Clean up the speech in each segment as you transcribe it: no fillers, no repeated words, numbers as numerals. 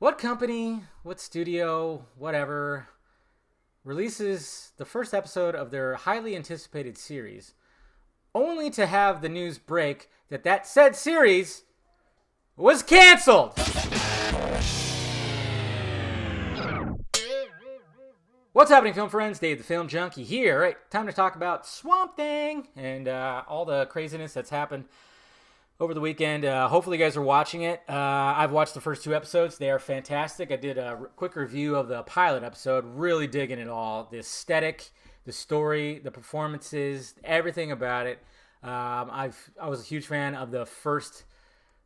What company, what studio, whatever, releases the first episode of their highly anticipated series only to have the news break that said series was canceled? What's happening, film friends? Dave the Film Junkie here. Right, time to talk about Swamp Thing and all the craziness that's happened over the weekend. Hopefully you guys are watching it. I've watched the first two episodes. They are fantastic. I did a quick review of the pilot episode, really digging it all. The aesthetic, the story, the performances, everything about it. I was a huge fan of the first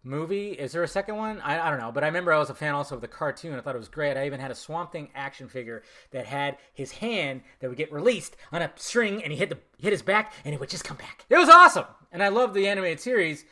movie. Is there a second one? I don't know, but I remember I was a fan also of the cartoon. I thought it was great. I even had a Swamp Thing action figure that had his hand that would get released on a string, and he hit his back, and it would just come back. It was awesome, and I loved the animated series.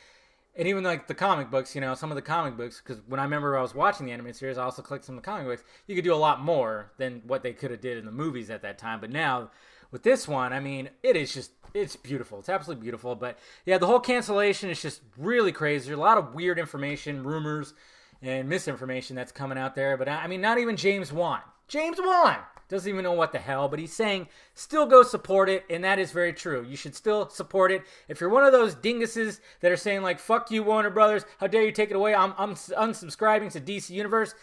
And even like the comic books, some of the comic books, because when I remember I was watching the animated series, I also clicked some of the comic books. You could do a lot more than what they could have did in the movies at that time. But now, with this one, I mean, it's beautiful. It's absolutely beautiful. But yeah, the whole cancellation is just really crazy. There's a lot of weird information, rumors, and misinformation that's coming out there. But I mean, not even James Wan. James Wan doesn't even know what the hell, but he's saying still go support it, and that is very true. You should still support it. If you're one of those dinguses that are saying like, fuck you, Warner Brothers, how dare you take it away, I'm unsubscribing to DC Universe,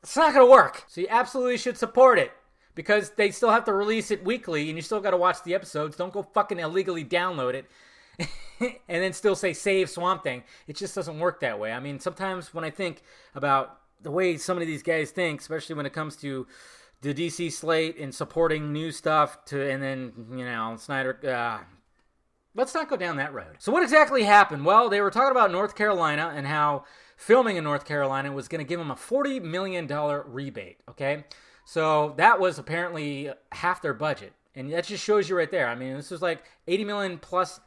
it's not going to work. So you absolutely should support it, because they still have to release it weekly, and you still got to watch the episodes. Don't go fucking illegally download it and then still say save Swamp Thing. It just doesn't work that way. I mean, sometimes when I think about the way some of these guys think, especially when it comes to the DC slate and supporting new stuff, and then, Snyder, let's not go down that road. So what exactly happened? Well, they were talking about North Carolina and how filming in North Carolina was going to give them a $40 million rebate, okay? So that was apparently half their budget. And that just shows you right there. I mean, this was like $80 million plus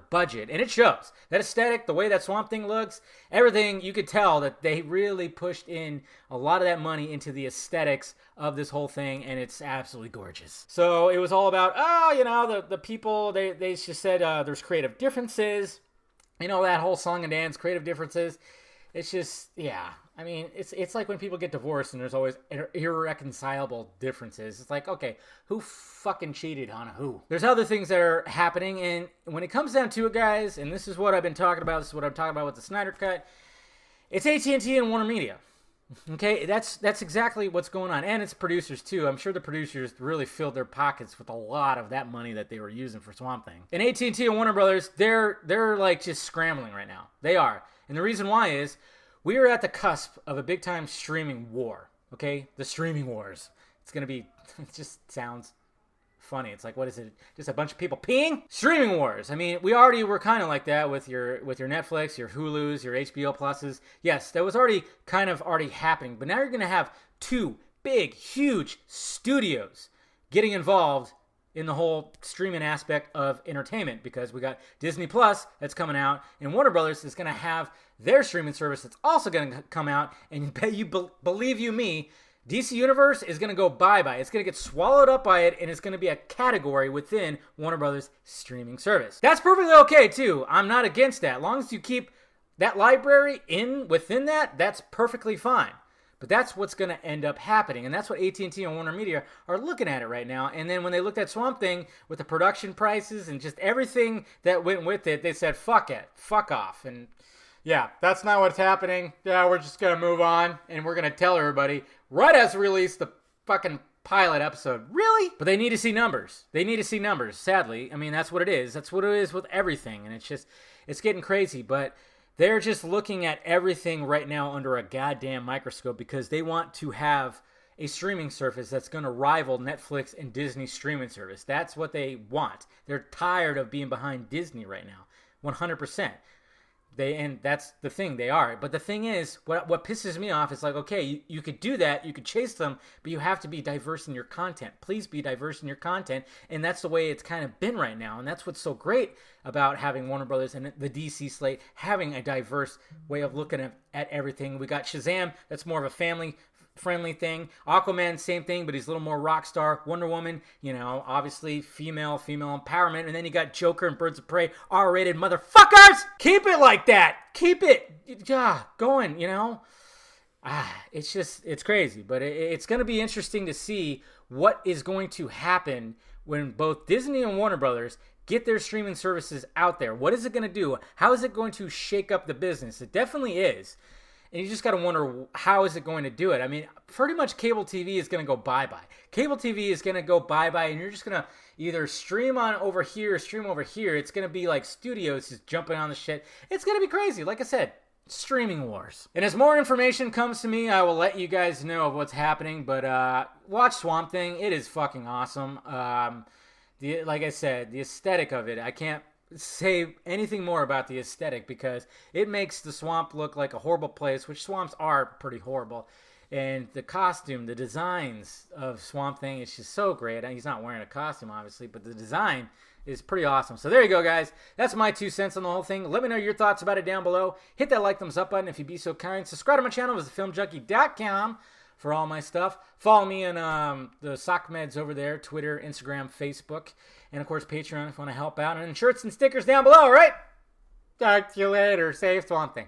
budget. And it shows. That aesthetic, the way that Swamp Thing looks, everything, you could tell that they really pushed in a lot of that money into the aesthetics of this whole thing. And it's absolutely gorgeous. So it was all about, the people, they just said there's creative differences. That whole song and dance, creative differences. It's just, yeah. I mean, it's like when people get divorced and there's always irreconcilable differences. It's like, okay, who fucking cheated on who? There's other things that are happening, and when it comes down to it, guys, and this is what I've been talking about, this is what I'm talking about with the Snyder Cut, it's AT&T and Warner Media. Okay, that's exactly what's going on, and it's producers too. I'm sure the producers really filled their pockets with a lot of that money that they were using for Swamp Thing. And AT&T and Warner Brothers, they're like just scrambling right now. They are, and the reason why is we are at the cusp of a big-time streaming war, okay? The streaming wars. It's going to be, it just sounds funny. It's like, what is it? Just a bunch of people peeing? Streaming wars. I mean, we already were kind of like that with your Netflix, your Hulus, your HBO Pluses. Yes, that was already happening. But now you're going to have two big, huge studios getting involved in the whole streaming aspect of entertainment, because we got Disney Plus that's coming out, and Warner Brothers is going to have their streaming service that's also going to come out, and believe you me, DC Universe is going to go bye-bye. It's going to get swallowed up by it, and it's going to be a category within Warner Brothers streaming service. That's perfectly okay, too. I'm not against that. As long as you keep that library within that, that's perfectly fine. But that's what's going to end up happening, and that's what AT&T and Warner Media are looking at it right now. And then when they looked at Swamp Thing with the production prices and just everything that went with it, they said, fuck it, fuck off. And yeah, that's not what's happening. Yeah, we're just going to move on, and we're going to tell everybody right as we release the fucking pilot episode. Really? But they need to see numbers. They need to see numbers, sadly. I mean, that's what it is. That's what it is with everything, and it's getting crazy. But they're just looking at everything right now under a goddamn microscope, because they want to have a streaming service that's going to rival Netflix and Disney's streaming service. That's what they want. They're tired of being behind Disney right now, 100%. And that's the thing, they are. But the thing is, what pisses me off is like, okay, you could do that, you could chase them, but you have to be diverse in your content. Please be diverse in your content, and that's the way it's kind of been right now. And that's what's so great about having Warner Brothers and the DC slate, having a diverse way of looking at everything. We got Shazam, that's more of a family-friendly thing. Aquaman, same thing, but he's a little more rock star. Wonder Woman, obviously female empowerment. And then you got Joker and Birds of Prey, R-rated motherfuckers. Keep it like that. Keep it going, It's crazy, but it's going to be interesting to see what is going to happen when both Disney and Warner Brothers get their streaming services out there. What is it going to do? How is it going to shake up the business? It definitely is. And you just got to wonder, how is it going to do it? I mean, pretty much cable TV is going to go bye-bye. Cable TV is going to go bye-bye, and you're just going to either stream on over here or stream over here. It's going to be like studios just jumping on the shit. It's going to be crazy. Like I said, streaming wars. And as more information comes to me, I will let you guys know of what's happening. But watch Swamp Thing. It is fucking awesome. Like I said, the aesthetic of it, I can't say anything more about the aesthetic because it makes the swamp look like a horrible place, which swamps are pretty horrible. And the costume, the designs of Swamp Thing is just so great. He's not wearing a costume, obviously, but the design is pretty awesome. So there you go, guys. That's my 2 cents on the whole thing. Let me know your thoughts about it down below. Hit that like, thumbs up button if you'd be so kind. Subscribe to my channel, visitfilmjunkie.com for all my stuff. Follow me on the sock meds over there, Twitter, Instagram, Facebook, and of course Patreon if you want to help out. And shirts and stickers down below, all right? Talk to you later. Save Swamp Thing.